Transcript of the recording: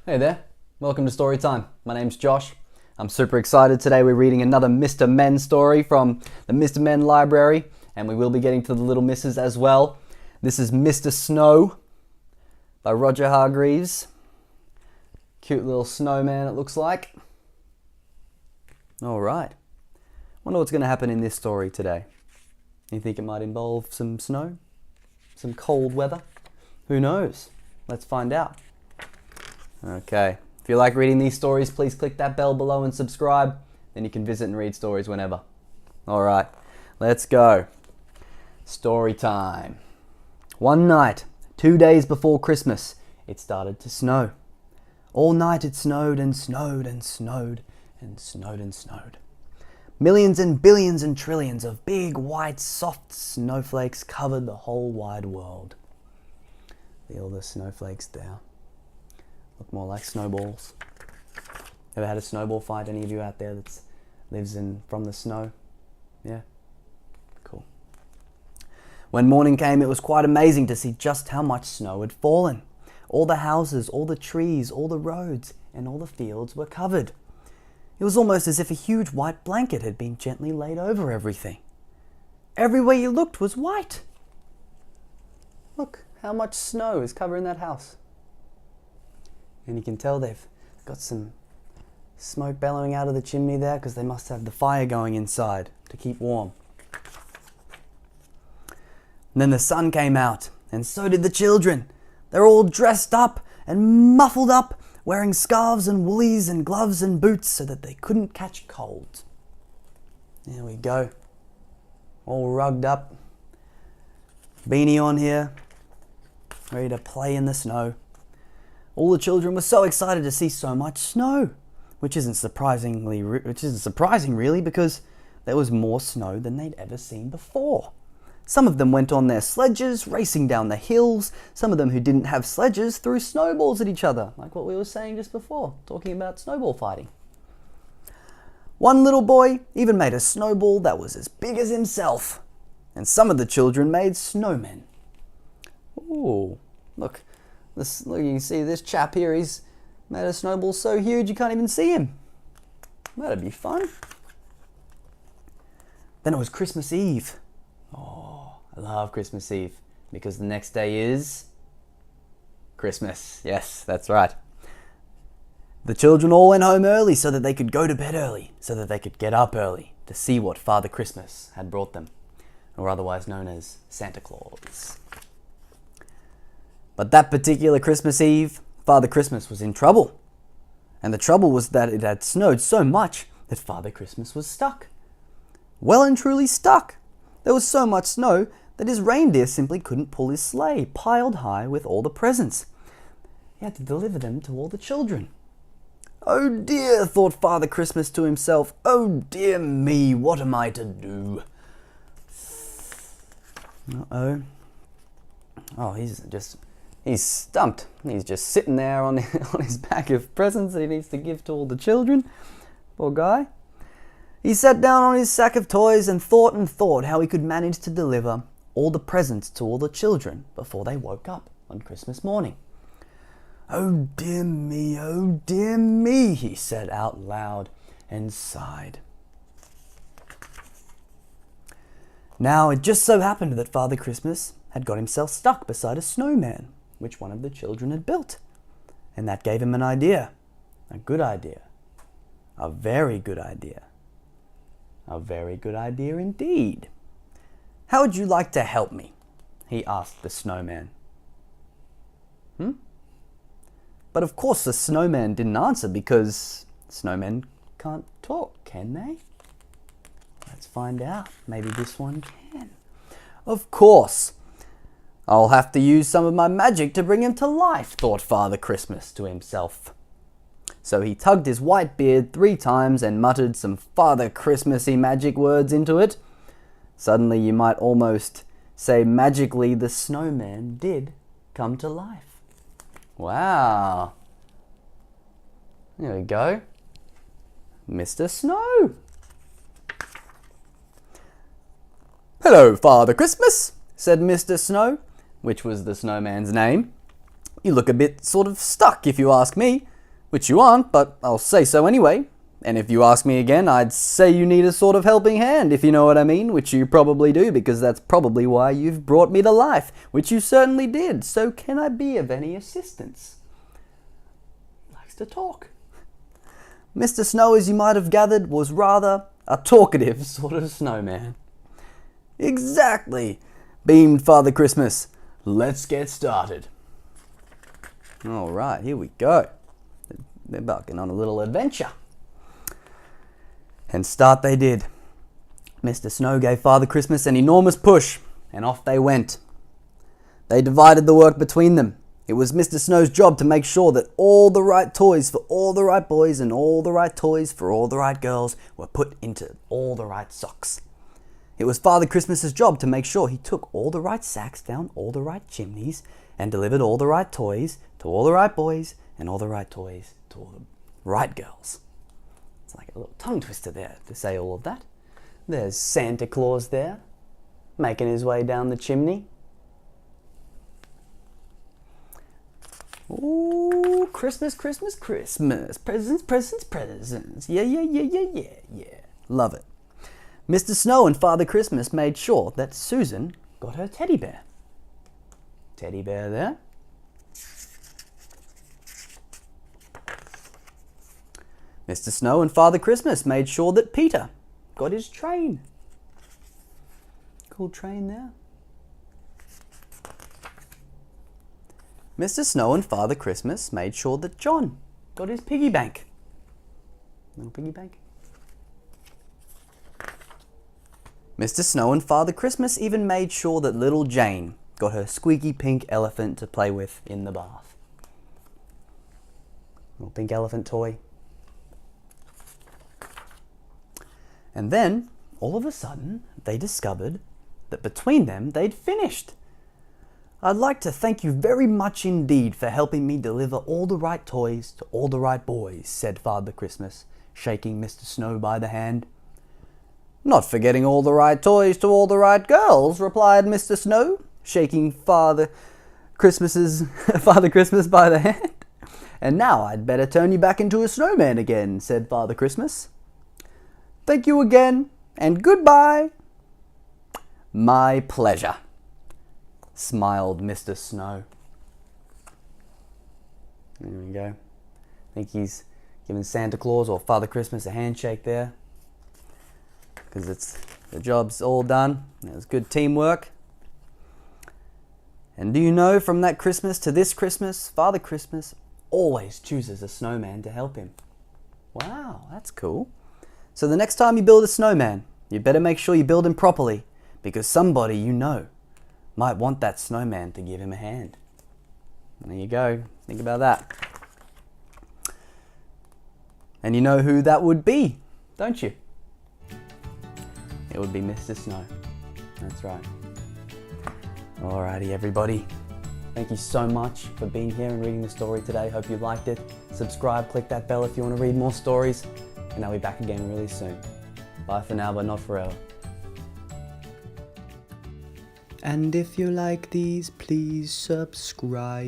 Hey there, welcome to Story Time. My name's Josh. I'm super excited. Today we're reading another Mr. Men story from the Mr. Men library, and we will be getting to the Little Misses as well. This is Mr. Snow by Roger Hargreaves. Cute little snowman it looks like. Alright, wonder what's going to happen in this story today. You think it might involve some snow? Some cold weather? Who knows? Let's find out. Okay, if you like reading these stories, please click that bell below and subscribe. Then you can visit and read stories whenever. Alright, let's go. Story time. One night, 2 days before Christmas, it started to snow. All night it snowed and snowed and snowed and snowed and snowed. Millions and billions and trillions of big, white, soft snowflakes covered the whole wide world. See all the snowflakes there? Look more like snowballs. Ever had a snowball fight? Any of you out there that lives from the snow? Yeah? Cool. When morning came, it was quite amazing to see just how much snow had fallen. All the houses, all the trees, all the roads, and all the fields were covered. It was almost as if a huge white blanket had been gently laid over everything. Everywhere you looked was white. Look how much snow is covering that house. And you can tell they've got some smoke bellowing out of the chimney there because they must have the fire going inside to keep warm. And then the sun came out, and so did the children. They're all dressed up and muffled up, wearing scarves and woolies and gloves and boots so that they couldn't catch cold. There we go. All rugged up. Beanie on here. Ready to play in the snow. All the children were so excited to see so much snow, which isn't surprising really, because there was more snow than they'd ever seen before. Some of them went on their sledges, racing down the hills. Some of them who didn't have sledges threw snowballs at each other, like what we were saying just before, talking about snowball fighting. One little boy even made a snowball that was as big as himself, and some of the children made snowmen. Ooh, look, you can see this chap here, he's made a snowball so huge you can't even see him. That'd be fun. Then it was Christmas Eve. Oh, I love Christmas Eve because the next day is Christmas. Yes, that's right. The children all went home early so that they could go to bed early, so that they could get up early to see what Father Christmas had brought them, or otherwise known as Santa Claus. But that particular Christmas Eve, Father Christmas was in trouble. And the trouble was that it had snowed so much that Father Christmas was stuck. Well and truly stuck. There was so much snow that his reindeer simply couldn't pull his sleigh, piled high with all the presents. He had to deliver them to all the children. Oh dear, thought Father Christmas to himself. Oh dear me, what am I to do? Uh-oh. Oh, he's stumped. He's just sitting there on his bag of presents that he needs to give to all the children. Poor guy. He sat down on his sack of toys and thought how he could manage to deliver all the presents to all the children before they woke up on Christmas morning. Oh dear me, he said out loud and sighed. Now, it just so happened that Father Christmas had got himself stuck beside a snowman, which one of the children had built. And that gave him an idea. A good idea. A very good idea. A very good idea indeed. How would you like to help me? He asked the snowman. But of course the snowman didn't answer because snowmen can't talk, can they? Let's find out. Maybe this one can. Of course. I'll have to use some of my magic to bring him to life, thought Father Christmas to himself. So he tugged his white beard 3 times and muttered some Father Christmassy magic words into it. Suddenly, you might almost say magically the snowman did come to life. Wow. There we go. Mr. Snow. Hello, Father Christmas, said Mr. Snow, which was the snowman's name. You look a bit sort of stuck, if you ask me. Which you aren't, but I'll say so anyway. And if you ask me again, I'd say you need a sort of helping hand, if you know what I mean, which you probably do, because that's probably why you've brought me to life, which you certainly did. So can I be of any assistance? He likes to talk. Mr. Snow, as you might have gathered, was rather a talkative sort of snowman. Exactly, beamed Father Christmas. Let's get started. All right, here we go. They're embarking on a little adventure. And start they did. Mr. Snow gave Father Christmas an enormous push, and off they went. They divided the work between them. It was Mr. Snow's job to make sure that all the right toys for all the right boys and all the right toys for all the right girls were put into all the right socks. It was Father Christmas's job to make sure he took all the right sacks down all the right chimneys and delivered all the right toys to all the right boys and all the right toys to all the right girls. It's like a little tongue twister there to say all of that. There's Santa Claus there, making his way down the chimney. Ooh, Christmas, Christmas, Christmas. Presents, presents, presents. Yeah. Love it. Mr. Snow and Father Christmas made sure that Susan got her teddy bear. Teddy bear there. Mr. Snow and Father Christmas made sure that Peter got his train. Cool train there. Mr. Snow and Father Christmas made sure that John got his piggy bank. Little piggy bank. Mr. Snow and Father Christmas even made sure that little Jane got her squeaky pink elephant to play with in the bath. Little pink elephant toy. And then, all of a sudden, they discovered that between them they'd finished. I'd like to thank you very much indeed for helping me deliver all the right toys to all the right boys, said Father Christmas, shaking Mr. Snow by the hand. Not forgetting all the right toys to all the right girls, replied Mr. Snow, shaking Father Christmas by the hand. And now I'd better turn you back into a snowman again, said Father Christmas. Thank you again, and goodbye. My pleasure, smiled Mr. Snow. There we go. I think he's giving Santa Claus or Father Christmas a handshake there, because the job's all done. It was good teamwork. And do you know, from that Christmas to this Christmas, Father Christmas always chooses a snowman to help him. Wow, that's cool. So the next time you build a snowman, you better make sure you build him properly, because somebody you know might want that snowman to give him a hand. There you go. Think about that. And you know who that would be, don't you? It would be Mr. Snow. That's right. Alrighty, everybody. Thank you so much for being here and reading the story today. Hope you liked it. Subscribe, click that bell if you want to read more stories. And I'll be back again really soon. Bye for now, but not forever. And if you like these, please subscribe.